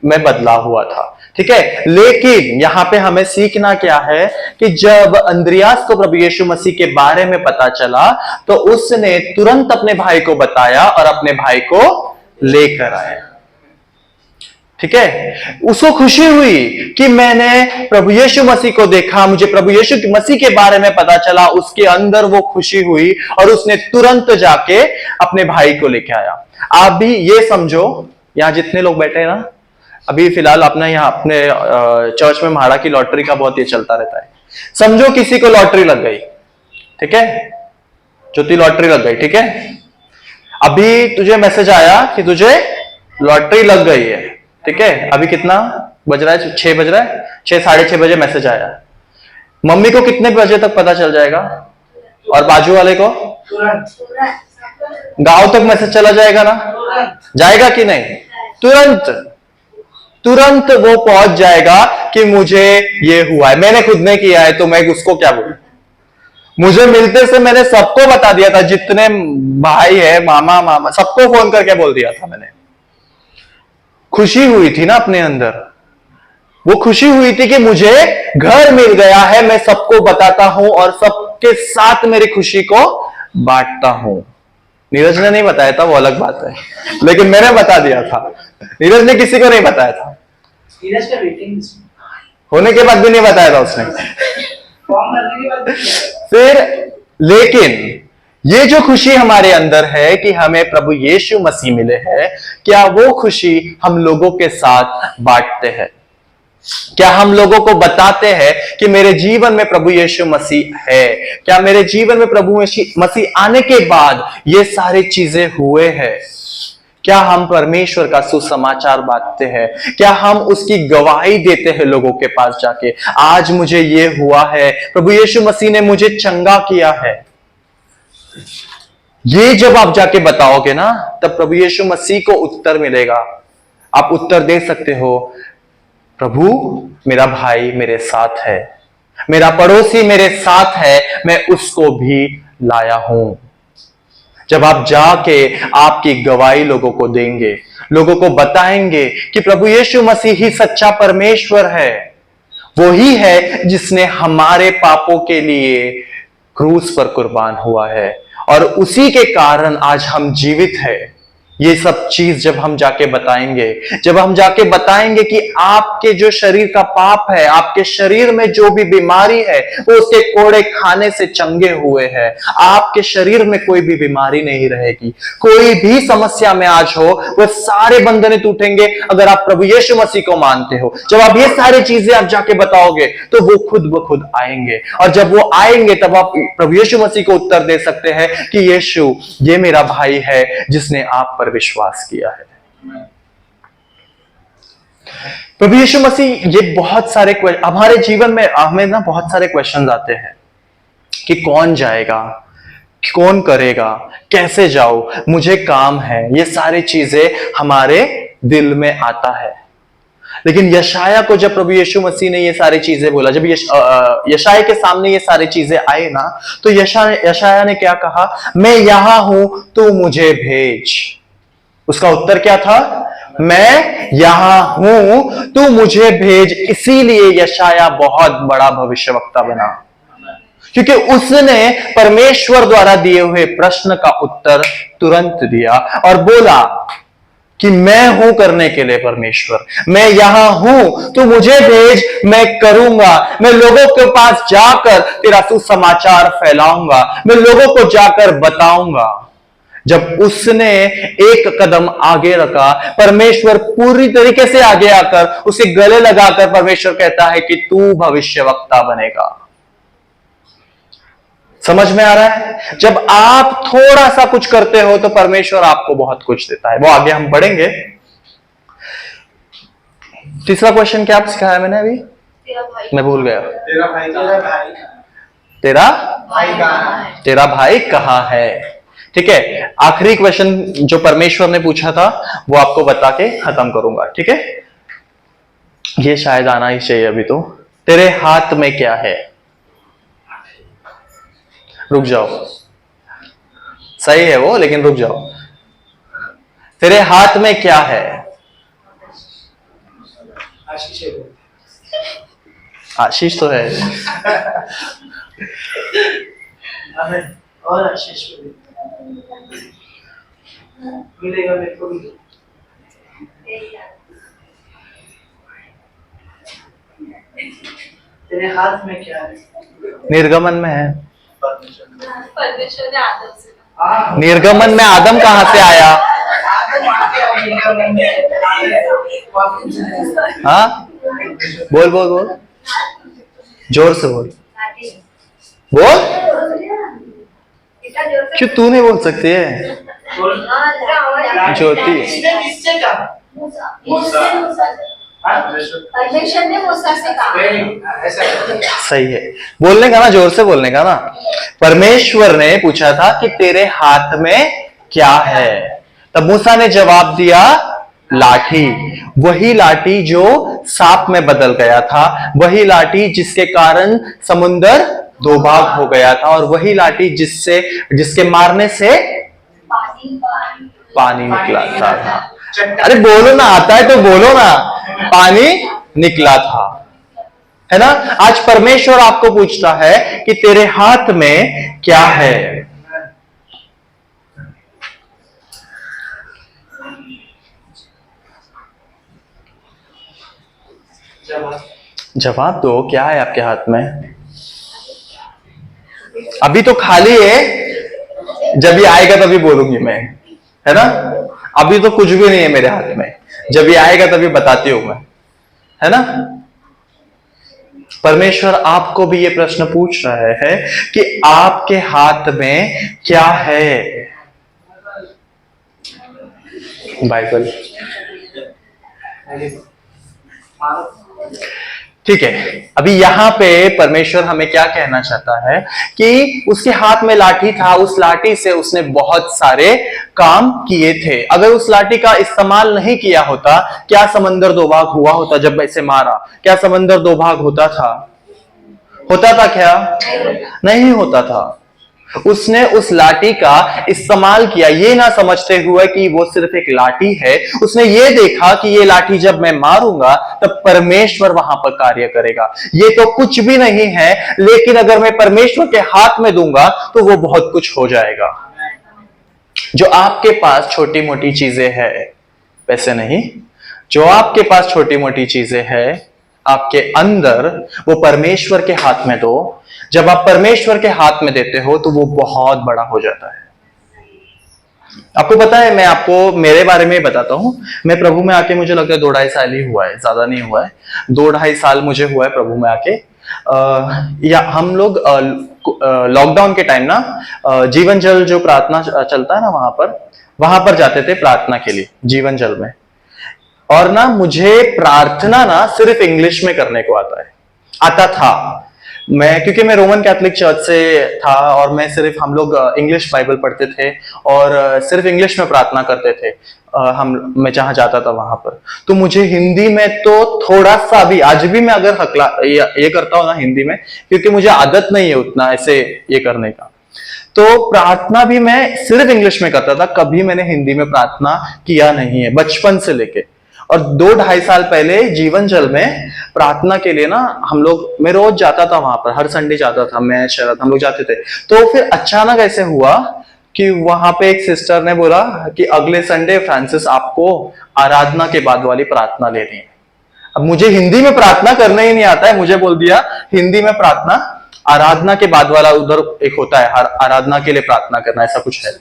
में बदला हुआ था। ठीक है, लेकिन यहां पे हमें सीखना क्या है कि जब अंद्रियास को प्रभु यीशु मसीह के बारे में पता चला तो उसने तुरंत अपने भाई को बताया और अपने भाई को लेकर आया। ठीक है, उसको खुशी हुई कि मैंने प्रभु यीशु मसीह को देखा, मुझे प्रभु यीशु मसीह के बारे में पता चला। उसके अंदर वो खुशी हुई और उसने तुरंत जाके अपने भाई को लेके आया। आप भी ये समझो, यहां जितने लोग बैठे हैं ना, अभी फिलहाल अपना यहाँ अपने चर्च में म्हाड़ा की लॉटरी का बहुत ये चलता रहता है। समझो किसी को लॉटरी लग गई, ठीक है, ज्योति लॉटरी लग गई। ठीक है, अभी तुझे मैसेज आया कि तुझे लॉटरी लग गई है। ठीक है, अभी कितना बज रहा है? 6 बज रहा है। 6, 6:30 बजे मैसेज आया। मम्मी को कितने बजे तक पता चल जाएगा? और बाजू वाले को? गांव तक मैसेज चला जाएगा ना? जाएगा कि नहीं? तुरंत वो पहुंच जाएगा कि मुझे ये हुआ है। मैंने खुद ने किया है तो मैं उसको क्या बोलूं? मुझे मिलते से मैंने सबको बता दिया था, जितने भाई है, मामा सबको फोन करके बोल दिया था मैंने। खुशी हुई थी ना अपने अंदर, वो खुशी हुई थी कि मुझे घर मिल गया है, मैं सबको बताता हूं और सबके साथ मेरी खुशी को बांटता हूं। नीरज ने नहीं बताया था, वो अलग बात है, लेकिन मैंने बता दिया था। नीरज ने किसी को नहीं बताया था, नीरज का वेटिंग होने के बाद भी नहीं बताया था उसने। फिर लेकिन ये जो खुशी हमारे अंदर है कि हमें प्रभु यीशु मसीह मिले हैं, क्या वो खुशी हम लोगों के साथ बांटते हैं? क्या हम लोगों को बताते हैं कि मेरे जीवन में प्रभु यीशु मसीह है? क्या मेरे जीवन में प्रभु मसीह आने के बाद ये सारी चीजें हुए हैं? क्या हम परमेश्वर का सुसमाचार बांटते हैं? क्या हम उसकी गवाही देते हैं लोगों के पास जाके? आज मुझे ये हुआ है, प्रभु यीशु मसीह ने मुझे चंगा किया है। ये जब आप जाके बताओगे ना, तब प्रभु यीशु मसीह को उत्तर मिलेगा। आप उत्तर दे सकते हो, प्रभु मेरा भाई मेरे साथ है, मेरा पड़ोसी मेरे साथ है, मैं उसको भी लाया हूं। जब आप जाके आपकी गवाही लोगों को देंगे, लोगों को बताएंगे कि प्रभु यीशु मसीह ही सच्चा परमेश्वर है, वो ही है जिसने हमारे पापों के लिए क्रूस पर कुर्बान हुआ है और उसी के कारण आज हम जीवित हैं। ये सब चीज जब हम जाके बताएंगे, जब हम जाके बताएंगे कि आपके जो शरीर का पाप है, आपके शरीर में जो भी बीमारी है, वो उसके कोड़े खाने से चंगे हुए हैं, आपके शरीर में कोई भी बीमारी नहीं रहेगी। कोई भी समस्या में आज हो, वो सारे बंधने टूटेंगे अगर आप प्रभु यीशु मसीह को मानते हो। जब आप ये सारी चीजें आप जाके बताओगे तो वो खुद ब खुद आएंगे, और जब वो आएंगे तब आप प्रभु यीशु मसीह को उत्तर दे सकते हैं कि यीशु, ये मेरा भाई है जिसने आप पर विश्वास किया है। प्रभु यीशु मसीह, ये बहुत सारे हमारे जीवन में हमें ना बहुत सारे क्वेश्चंस आते हैं कि कौन जाएगा, कौन करेगा, कैसे जाऊं, मुझे काम है, ये सारी चीजें हमारे दिल में आता है। लेकिन यशाया को जब प्रभु यीशु मसीह ने ये सारी चीजें बोला, जब यशाया के सामने ये सारी चीजें आए ना, तो यशाया ने क्या कहा? मैं यहां हूं, तू मुझे भेज। उसका उत्तर क्या था? मैं यहां हूं, तू मुझे भेज। इसीलिए यशाया बहुत बड़ा भविष्यवक्ता बना, क्योंकि उसने परमेश्वर द्वारा दिए हुए प्रश्न का उत्तर तुरंत दिया और बोला कि मैं हूं करने के लिए परमेश्वर, मैं यहां हूं, तू मुझे भेज, मैं करूंगा। मैं लोगों के पास जाकर तेरा सुसमाचार फैलाऊंगा, मैं लोगों को जाकर बताऊंगा। जब उसने एक कदम आगे रखा, परमेश्वर पूरी तरीके से आगे आकर उसे गले लगाकर परमेश्वर कहता है कि तू भविष्यवक्ता बनेगा। समझ में आ रहा है? जब आप थोड़ा सा कुछ करते हो तो परमेश्वर आपको बहुत कुछ देता है। वो आगे हम बढ़ेंगे। तीसरा क्वेश्चन क्या सिखाया मैंने अभी? तेरा भाई मैं भूल गया। तेरा भाई तेरा भाई कहाँ है? तेरा भाई कहाँ है? ठीक है, आखिरी क्वेश्चन जो परमेश्वर ने पूछा था वो आपको बता के खत्म करूंगा। ठीक है, ये शायद आना ही चाहिए अभी। तो तेरे हाथ में क्या है? रुक जाओ, सही है वो, लेकिन रुक जाओ। तेरे हाथ में क्या है? आशीष है वो। आशीष तो है। और आशीष को भी मिलेगा मेरे को भी। तेरे हाथ में क्या है? निर्गमन में है। परमेश्वर ने आदम से निर्गमन में आदम कहां से आया? हाँ, बोल बोल बोल, जोर से बोल बोल। क्यों तू नहीं बोल सकती है? ज्योति। किससे कहा? परमेश्वर ने मूसा से कहा। सही है, बोलने का ना, जोर से बोलने का ना। परमेश्वर ने पूछा था कि तेरे हाथ में क्या है, तब मूसा ने जवाब दिया लाठी। वही लाठी जो सांप में बदल गया था, वही लाठी जिसके कारण समुंदर दो भाग हो गया था, और वही लाठी जिसके मारने से पानी निकला था। अरे बोलो ना, आता है तो बोलो ना। पानी निकला था, है ना? आज परमेश्वर आपको पूछता है कि तेरे हाथ में क्या है? जवाब दो, क्या है आपके हाथ में? अभी तो खाली है, जब ये आएगा तभी बोलूंगी मैं, है ना? अभी तो कुछ भी नहीं है मेरे हाथ में, जब ये आएगा तभी बताती हूं मैं, है ना? परमेश्वर आपको भी ये प्रश्न पूछ रहा है कि आपके हाथ में क्या है? बाइबल। ठीक है, अभी यहां पे परमेश्वर हमें क्या कहना चाहता है कि उसके हाथ में लाठी था, उस लाठी से उसने बहुत सारे काम किए थे। अगर उस लाठी का इस्तेमाल नहीं किया होता, क्या समंदर दो भाग हुआ होता? जब ऐसे मारा, क्या समंदर दो भाग होता था? होता था क्या? नहीं होता था। उसने उस लाठी का इस्तेमाल किया, ये ना समझते हुए कि वो सिर्फ एक लाठी है। उसने ये देखा कि ये लाठी जब मैं मारूंगा तब परमेश्वर वहां पर कार्य करेगा। ये तो कुछ भी नहीं है, लेकिन अगर मैं परमेश्वर के हाथ में दूंगा तो वो बहुत कुछ हो जाएगा। जो आपके पास छोटी मोटी चीजें हैं, वैसे नहीं, जो आपके पास छोटी मोटी चीजें हैं आपके अंदर, वो परमेश्वर के हाथ में दो। जब आप परमेश्वर के हाथ में देते हो तो वो बहुत बड़ा हो जाता है। आपको पता है, मैं आपको मेरे बारे में बताता हूं। मैं प्रभु में आके मुझे लगता है 2-2.5 साल ही हुआ है, ज्यादा नहीं हुआ है। 2-2.5 साल मुझे हुआ है प्रभु में आके। या हम लोग लॉकडाउन के टाइम ना जीवन जल जो प्रार्थना चलता है ना, वहां पर जाते थे प्रार्थना के लिए, जीवन जल में। और ना मुझे प्रार्थना ना सिर्फ इंग्लिश में करने को आता था। क्योंकि मैं रोमन कैथोलिक चर्च से था, और मैं सिर्फ, हम लोग इंग्लिश बाइबल पढ़ते थे और सिर्फ इंग्लिश में प्रार्थना करते थे। मैं जहां जाता था वहां पर, तो मुझे हिंदी में तो थोड़ा सा भी, आज भी मैं अगर ये करता हूं ना हिंदी में, क्योंकि मुझे आदत नहीं है उतना ऐसे ये करने का। तो प्रार्थना भी मैं सिर्फ इंग्लिश में करता था, कभी मैंने हिंदी में प्रार्थना किया नहीं है बचपन से लेके। और 2-2.5 साल पहले जीवन जल में प्रार्थना के लिए ना हम लोग, मैं रोज जाता था वहां पर, हर संडे जाता था मैं, शरद, हम लोग जाते थे। तो फिर अचानक ऐसे हुआ कि वहां पे एक सिस्टर ने बोला कि अगले संडे फ्रांसिस आपको आराधना के बाद वाली प्रार्थना लेनी है। अब मुझे हिंदी में प्रार्थना करना ही नहीं आता है, मुझे बोल दिया हिंदी में प्रार्थना आराधना के बाद वाला, उधर एक होता है आराधना के लिए प्रार्थना करना, ऐसा कुछ है।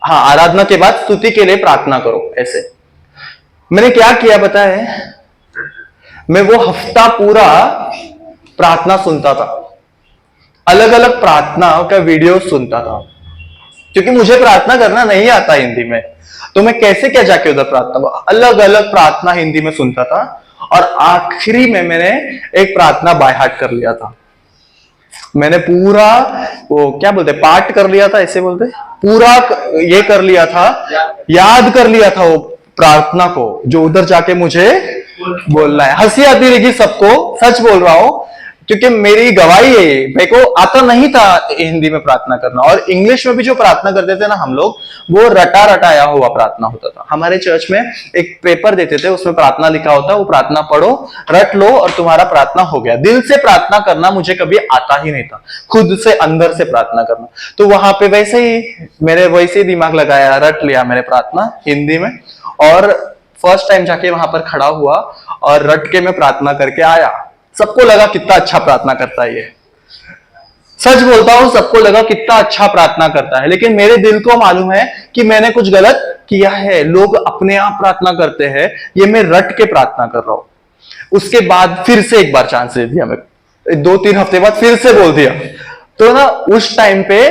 हाँ, आराधना के बाद स्तुति के लिए प्रार्थना करो, ऐसे। मैंने क्या किया पता है, मैं वो हफ्ता पूरा प्रार्थना सुनता था, अलग अलग प्रार्थना का वीडियो सुनता था, क्योंकि मुझे प्रार्थना करना नहीं आता हिंदी में, तो मैं कैसे क्या जाके उधर प्रार्थना, अलग अलग प्रार्थना हिंदी में सुनता था। और आखिरी में मैंने एक प्रार्थना बाय हार्ट कर लिया था। मैंने पूरा वो क्या बोलते, पाठ कर लिया था, ऐसे बोलते, पूरा ये कर लिया था, याद कर लिया था वो प्रार्थना को, जो उधर जाके मुझे बोलना है। हंसी आती रहेगी सबको, सच बोल रहा हूं, क्योंकि मेरी गवाही है ये। मेरे को आता नहीं था हिंदी में प्रार्थना करना, और इंग्लिश में भी जो प्रार्थना करते थे ना हम लोग, वो रटा रटाया हुआ प्रार्थना होता था। हमारे चर्च में एक पेपर देते थे, उसमें प्रार्थना लिखा होता, वो प्रार्थना पढ़ो, रट लो और तुम्हारा प्रार्थना हो गया। दिल से प्रार्थना करना मुझे कभी आता ही नहीं था, खुद से अंदर से प्रार्थना करना। तो वहां पे वैसे ही मेरे वैसे ही दिमाग लगाया, रट लिया मैंने प्रार्थना हिंदी में, और फर्स्ट टाइम जाके वहां पर खड़ा हुआ और रट के मैं प्रार्थना करके आया। सबको लगा कितना अच्छा प्रार्थना करता है ये, सच बोलता हूं, सबको लगा कितना अच्छा प्रार्थना करता है, लेकिन मेरे दिल को मालूम है कि मैंने कुछ गलत किया है। लोग अपने आप प्रार्थना करते हैं, ये मैं रट के प्रार्थना कर रहा हूं। उसके बाद फिर से एक बार चांस दे दिया, मैं 2-3 हफ्ते बाद फिर से बोल दिया। तो ना उस टाइम पे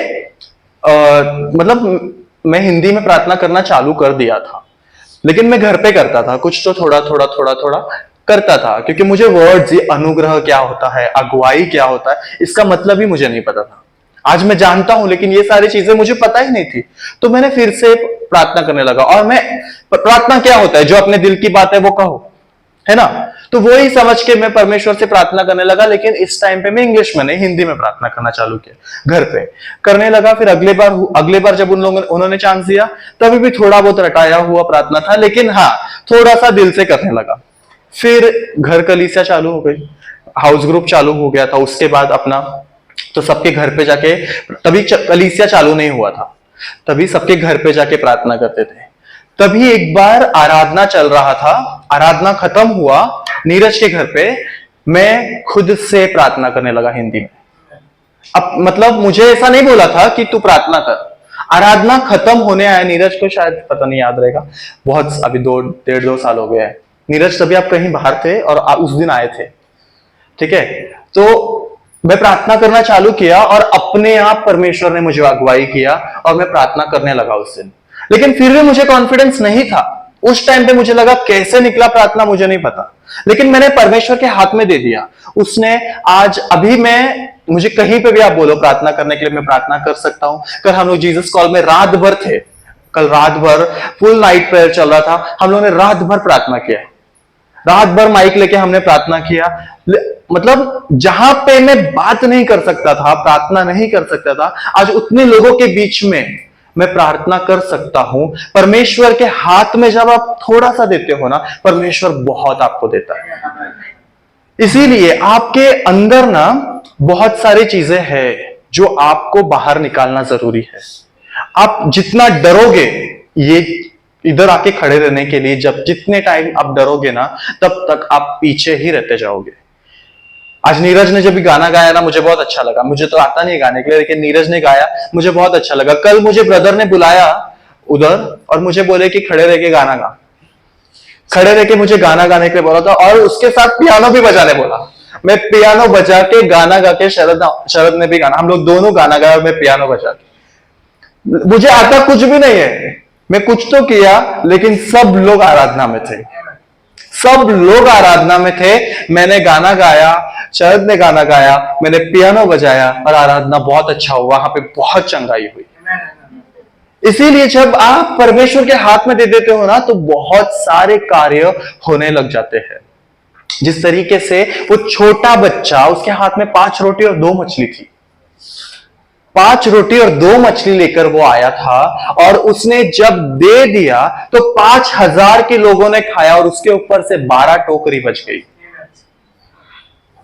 मतलब मैं हिंदी में प्रार्थना करना चालू कर दिया था, लेकिन मैं घर पे करता था, कुछ तो थोड़ा थोड़ा करता था, क्योंकि मुझे वर्ड्स, ये अनुग्रह क्या होता है, अगुवाई क्या होता है, इसका मतलब ही मुझे नहीं पता था। आज मैं जानता हूं, लेकिन ये सारी चीजें मुझे पता ही नहीं थी। तो मैंने फिर से प्रार्थना करने लगा, और मैं प्रार्थना क्या होता है, जो अपने दिल की बात है वो कहो, है ना। तो वही समझ के मैं परमेश्वर से प्रार्थना करने लगा, लेकिन इस टाइम पे मैं इंग्लिश में नहीं, हिंदी में प्रार्थना करना चालू किया, घर पे करने लगा। फिर अगले बार जब उन्होंने चांस दिया, तभी भी थोड़ा बहुत रटाया हुआ प्रार्थना था, लेकिन हाँ थोड़ा सा दिल से करने लगा। फिर घर कलीसिया चालू हो गई, हाउस ग्रुप चालू हो गया था, उसके बाद अपना, तो सबके घर पे जाके, तभी कलीसिया चालू नहीं हुआ था, तभी सबके घर पे जाके प्रार्थना करते थे। तभी एक बार आराधना चल रहा था, आराधना खत्म हुआ, नीरज के घर पे मैं खुद से प्रार्थना करने लगा हिंदी में। अब मतलब मुझे ऐसा नहीं बोला था कि तू प्रार्थना कर, आराधना खत्म होने आया, नीरज को शायद पता नहीं याद रहेगा, बहुत अभी 1.5-2 साल हो गया है। नीरज तभी आप कहीं बाहर थे और आप उस दिन आए थे, ठीक है। तो मैं प्रार्थना करना चालू किया और अपने आप परमेश्वर ने मुझे अगुवाई किया और मैं प्रार्थना करने लगा उस दिन। लेकिन फिर भी मुझे कॉन्फिडेंस नहीं था उस टाइम पे, मुझे लगा कैसे निकला प्रार्थना मुझे नहीं पता, लेकिन मैंने परमेश्वर के हाथ में दे दिया। उसने आज अभी मुझे कहीं पे भी आप बोलो प्रार्थना करने के लिए, मैं प्रार्थना कर सकता हूं। कल हम लोग जीसस कॉल में रात भर थे, कल रात भर फुल नाइट प्रेयर चल रहा था, हम लोगों ने रात भर प्रार्थना किया, रात भर माइक लेके हमने प्रार्थना किया। मतलब जहां पे मैं बात नहीं कर सकता था, प्रार्थना नहीं कर सकता था, आज उतने लोगों के बीच में मैं प्रार्थना कर सकता हूं। परमेश्वर के हाथ में जब आप थोड़ा सा देते हो ना, परमेश्वर बहुत आपको देता है। इसीलिए आपके अंदर ना बहुत सारी चीजें हैं जो आपको बाहर निकालना जरूरी है। आप जितना डरोगे, ये इधर आके खड़े रहने के लिए, जितने टाइम आप डरोगे ना, तब तक आप पीछे ही रहते जाओगे। आज नीरज ने जब भी गाना गाया ना, मुझे बहुत अच्छा लगा। मुझे तो आता नहीं गाने के लिए, लेकिन नीरज ने गाया, मुझे बहुत अच्छा लगा। कल मुझे ब्रदर ने बुलाया उधर और मुझे बोले कि खड़े रह के गाना गा, खड़े रह के मुझे गाना गाने के लिए बोला था, और उसके साथ पियानो भी बजाने बोला। मैं पियानो बजा के गाना गा के, शरद ने भी गाना, हम लोग दोनों गाना गाया और मैं पियानो बजा के। मुझे आता कुछ भी नहीं है, मैं कुछ तो किया, लेकिन सब लोग आराधना में थे, सब लोग आराधना में थे। मैंने गाना गाया, शरद ने गाना गाया, मैंने पियानो बजाया और आराधना बहुत अच्छा हुआ, वहां पे बहुत चंगाई हुई। इसीलिए जब आप परमेश्वर के हाथ में दे देते हो ना, तो बहुत सारे कार्य होने लग जाते हैं। जिस तरीके से वो छोटा बच्चा, उसके हाथ में 5 रोटी और 2 मछली थी, 5 रोटी और 2 मछली लेकर वो आया था, और उसने जब दे दिया तो 5000 के लोगों ने खाया और उसके ऊपर से 12 टोकरी बच गई।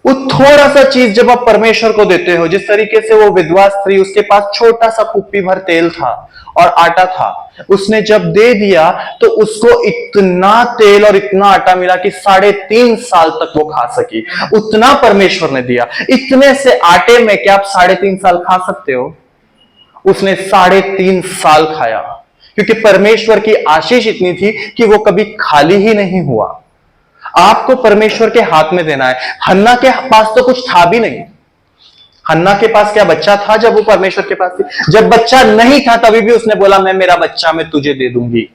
वो थोड़ा सा चीज जब आप परमेश्वर को देते हो, जिस तरीके से वो विधवा स्त्री, उसके पास छोटा सा कुप्पी भर तेल था और आटा था, उसने जब दे दिया तो उसको इतना तेल और इतना आटा मिला कि 3.5 साल तक वो खा सकी। उतना परमेश्वर ने दिया। इतने से आटे में क्या आप 3.5 साल खा सकते हो? उसने 3.5 साल खाया, क्योंकि परमेश्वर की आशीष इतनी थी कि वो कभी खाली ही नहीं हुआ। आपको परमेश्वर के हाथ में देना है। हन्ना के पास तो कुछ था भी नहीं। हन्ना के पास क्या बच्चा था जब वो परमेश्वर के पास थी? जब बच्चा नहीं था तभी भी उसने बोला मैं मेरा बच्चा मैं तुझे दे दूंगी।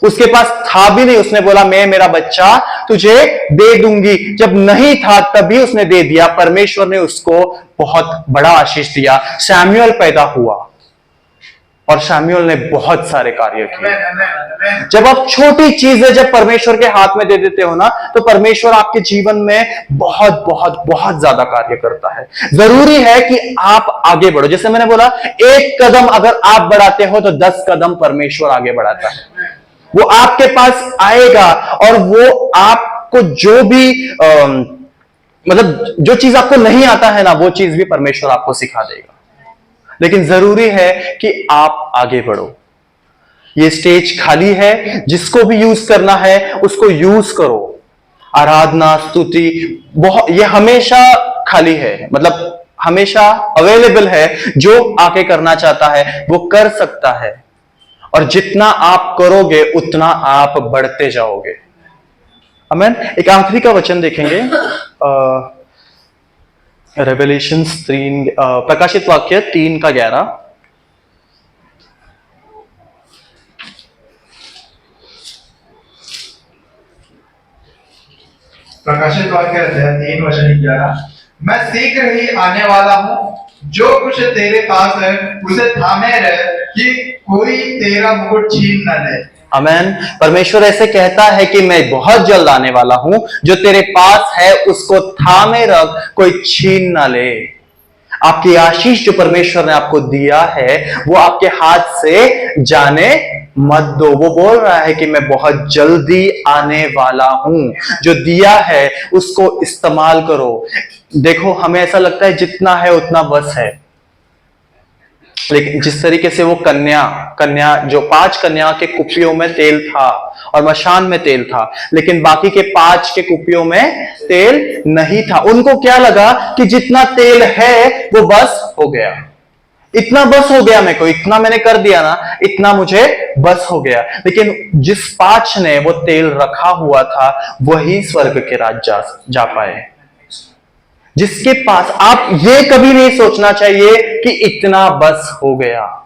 उसके पास था भी नहीं, उसने बोला मैं मेरा बच्चा तुझे दे दूंगी। जब नहीं था तभी उसने दे दिया। परमेश्वर ने उसको बहुत बड़ा आशीष दिया। सैमुअल पैदा हुआ और सैमुअल ने बहुत सारे कार्य किए। जब आप छोटी चीजें जब परमेश्वर के हाथ में दे देते हो ना, तो परमेश्वर आपके जीवन में बहुत बहुत बहुत ज्यादा कार्य करता है। जरूरी है कि आप आगे बढ़ो। जैसे मैंने बोला, 1 कदम अगर आप बढ़ाते हो तो 10 कदम परमेश्वर आगे बढ़ाता है। वो आपके पास आएगा और वो आपको जो भी मतलब जो चीज आपको नहीं आता है ना, वो चीज भी परमेश्वर आपको सिखा देगा। लेकिन जरूरी है कि आप आगे बढ़ो। ये स्टेज खाली है, जिसको भी यूज करना है उसको यूज करो। आराधना, स्तुति, बहुत, ये हमेशा खाली है, मतलब हमेशा अवेलेबल है। जो आके करना चाहता है वो कर सकता है, और जितना आप करोगे उतना आप बढ़ते जाओगे। आमीन। एक आखिरी का वचन देखेंगे, रेवलेशंस 3, प्रकाशित वाक्य 3:11। प्रकाशित वाक्य अध्याय 3 वचन 11। मैं शीघ्र ही आने वाला हूँ, जो कुछ तेरे पास है उसे थामे रह कि कोई तेरा मुकुट छीन न ले। आमीन। परमेश्वर ऐसे कहता है कि मैं बहुत जल्द आने वाला हूं, जो तेरे पास है उसको थामे रख, कोई छीन ना ले। आपकी आशीष जो परमेश्वर ने आपको दिया है वो आपके हाथ से जाने मत दो। वो बोल रहा है कि मैं बहुत जल्दी आने वाला हूं। जो दिया है उसको इस्तेमाल करो। देखो, हमें ऐसा लगता है जितना है उतना बस है, लेकिन जिस तरीके से वो कन्या जो 5 कन्या के कुपियों में तेल था और मशान में तेल था, लेकिन बाकी के 5 के कुपियों में तेल नहीं था। उनको क्या लगा कि जितना तेल है वो बस हो गया, इतना बस हो गया, मेरे को इतना मैंने कर दिया ना, इतना मुझे बस हो गया। लेकिन जिस 5 ने वो तेल रखा हुआ था वही स्वर्ग के राज जा पाए। जिसके पास, आप ये कभी नहीं सोचना चाहिए कि इतना बस हो गया।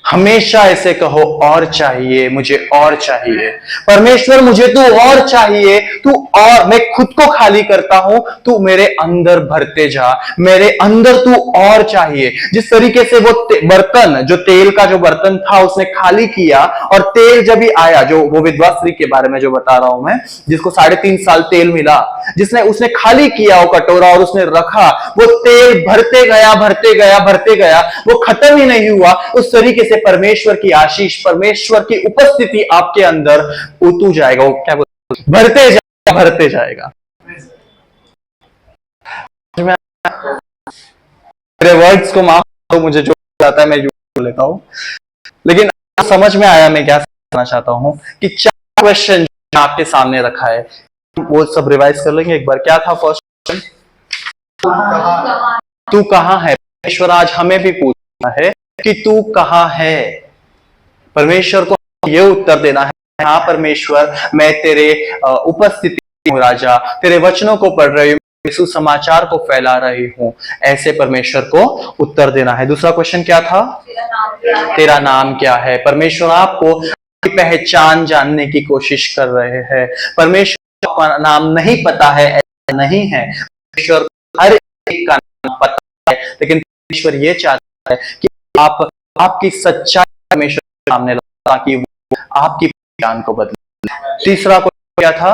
हमेशा ऐसे कहो, और चाहिए, मुझे और चाहिए। परमेश्वर मुझे तू और चाहिए, तू और, मैं खुद को खाली करता हूं, तू मेरे अंदर भरते जा, मेरे अंदर तू और चाहिए। जिस तरीके से वो बर्तन, जो तेल का जो बर्तन था उसने खाली किया, और तेल जब भी आया, जो वो विधवा स्त्री के बारे में जो बता रहा हूं मैं, जिसको 3.5 साल तेल मिला, उसने खाली किया वो कटोरा और उसने रखा, वो तेल भरते गया भरते गया भरते गया, वो खत्म ही नहीं हुआ। उस तरीके से परमेश्वर की आशीष, परमेश्वर की उपस्थिति आपके अंदर उतू जाएगा। वो क्या बोलते, भरते जाएगा। मेरे वर्ड्स को माफ करो, मुझे जो आता है मैं यूं बोल लेता हूं, लेकिन समझ में आया मैं क्या कहना चाहता हूं कि 4 क्वेश्चन आपके सामने रखा है, वो सब रिवाइज कर लेंगे एक बार। क्या था फर्स्ट क्वेश्चन? तू कहां है? परमेश्वर आज हमें भी पूछना है कि तू कहां है। परमेश्वर को यह उत्तर देना है, हाँ परमेश्वर, मैं तेरे उपस्थिति हूं राजा, तेरे वचनों को पढ़ रही हूं, सुसमाचार को फैला रही हूं। ऐसे परमेश्वर को उत्तर देना है। दूसरा क्वेश्चन क्या था? तेरा नाम क्या है? परमेश्वर आपको पहचान जानने की कोशिश कर रहे हैं। परमेश्वर का नाम नहीं पता है, ऐसा नहीं है। परमेश्वर हर एक का नाम पता है, लेकिन परमेश्वर ये चाहता है कि आप आपकी सच्चाई परमेश्वर के सामने लाओ, ताकि वो आपकी पहचान को बदले। तीसरा क्वेश्चन क्या था?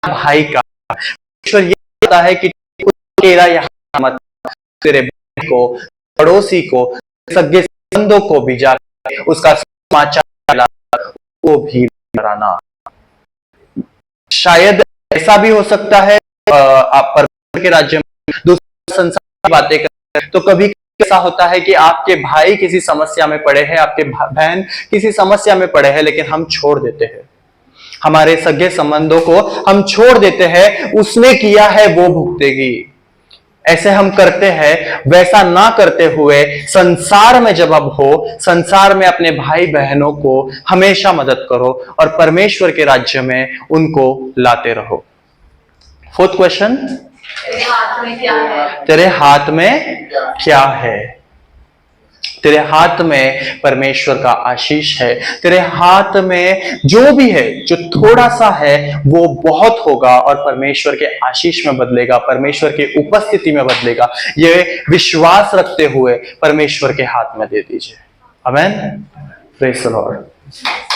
भाई का। परमेश्वर ये चाहता है कि तेरा यहाँ मत, तेरे को, पड़ोसी को, सगे संबंधों को भी जाकर उसका समाचार वो भी कराना। शायद ऐसा भी हो सकता है आप परमेश्वर के राज्य में दूसरे संसार की बातें करते हैं, तो कभी ऐसा होता है कि आपके भाई किसी समस्या में पड़े हैं, आपके बहन किसी समस्या में पड़े हैं, लेकिन हम छोड़ देते हैं, हमारे सगे संबंधों को हम छोड़ देते हैं, उसने किया है वो भुगतेगी, ऐसे हम करते हैं। वैसा ना करते हुए संसार में जब अब हो, संसार में अपने भाई बहनों को हमेशा मदद करो और परमेश्वर के राज्य में उनको लाते रहो। फोर्थ क्वेश्चन, तेरे हाथ में क्या है? तेरे हाथ में क्या है? तेरे हाथ में परमेश्वर का आशीष है। तेरे हाथ में जो भी है, जो थोड़ा सा है, वो बहुत होगा और परमेश्वर के आशीष में बदलेगा, परमेश्वर की उपस्थिति में बदलेगा। ये विश्वास रखते हुए परमेश्वर के हाथ में दे दीजिए। आमेन। Praise the Lord.